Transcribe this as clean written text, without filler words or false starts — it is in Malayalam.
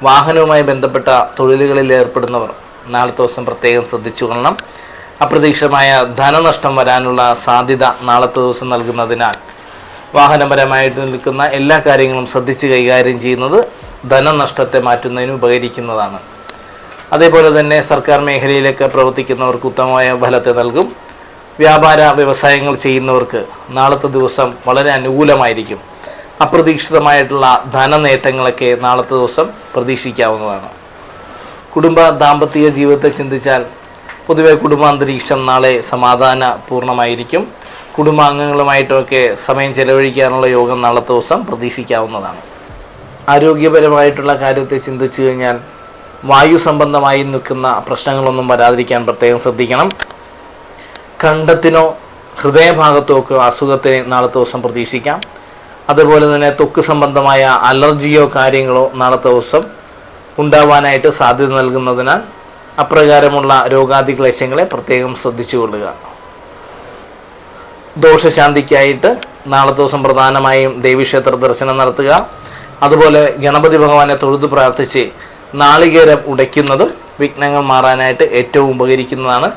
വാഹനവുമായി ബന്ധപ്പെട്ട തൊഴിലുകളിൽ ഏർപ്പെടുന്നവർ നാളത്തെ ദിവസം പ്രത്യേകം ശ്രദ്ധിച്ചു കൊള്ളണം. അപ്രതീക്ഷിതമായ ധനനഷ്ടം വരാനുള്ള സാധ്യത നാളത്തെ ദിവസം നൽകുന്നതിനാൽ വാഹനപരമായിട്ട് നിൽക്കുന്ന എല്ലാ കാര്യങ്ങളും ശ്രദ്ധിച്ച് കൈകാര്യം ചെയ്യുന്നത് ധനനഷ്ടത്തെ മാറ്റുന്നതിന് ഉപകരിക്കുന്നതാണ്. അതേപോലെ തന്നെ സർക്കാർ മേഖലയിലൊക്കെ പ്രവർത്തിക്കുന്നവർക്ക് ഉത്തമമായ ഫലത്തെ നൽകും. വ്യാപാര വ്യവസായങ്ങൾ ചെയ്യുന്നവർക്ക് നാളത്തെ ദിവസം വളരെ അനുകൂലമായിരിക്കും. അപ്രതീക്ഷിതമായിട്ടുള്ള ധനനേട്ടങ്ങളൊക്കെ നാളത്തെ ദിവസം പ്രതീക്ഷിക്കാവുന്നതാണ്. കുടുംബ ദാമ്പത്തിക ജീവിതത്തെ ചിന്തിച്ചാൽ പൊതുവെ കുടുംബാന്തരീക്ഷം നാളെ സമാധാനപൂർണ്ണമായിരിക്കും. കുടുംബാംഗങ്ങളുമായിട്ടൊക്കെ സമയം ചെലവഴിക്കാനുള്ള യോഗം നാളത്തെ ദിവസം പ്രതീക്ഷിക്കാവുന്നതാണ്. ആരോഗ്യപരമായിട്ടുള്ള കാര്യത്തെ ചിന്തിച്ചു കഴിഞ്ഞാൽ വായു സംബന്ധമായി നിൽക്കുന്ന പ്രശ്നങ്ങളൊന്നും വരാതിരിക്കാൻ പ്രത്യേകം ശ്രദ്ധിക്കണം. കണ്ഠത്തിനോ ഹൃദയഭാഗത്തോ ഒക്കെ അസുഖത്തെ നാളത്തെ ദിവസം പ്രതീക്ഷിക്കാം. അതുപോലെ തന്നെ ത്വക്ക് സംബന്ധമായ അലർജിയോ കാര്യങ്ങളോ നാളത്തെ ദിവസം ഉണ്ടാവാനായിട്ട് സാധ്യത നൽകുന്നതിനാൽ അപ്രകാരമുള്ള രോഗാദി ക്ലേശങ്ങളെ പ്രത്യേകം ശ്രദ്ധിച്ചുകൊള്ളുക. ദോഷശാന്തിക്കായിട്ട് നാളത്തെ ദിവസം പ്രധാനമായും ദേവീക്ഷേത്ര ദർശനം നടത്തുക. അതുപോലെ ഗണപതി ഭഗവാനെ തൊഴുതു പ്രാർത്ഥിച്ച് നാളികേരം ഉടയ്ക്കുന്നതും വിഘ്നങ്ങൾ മാറാനായിട്ട് ഏറ്റവും ഉപകരിക്കുന്നതാണ്.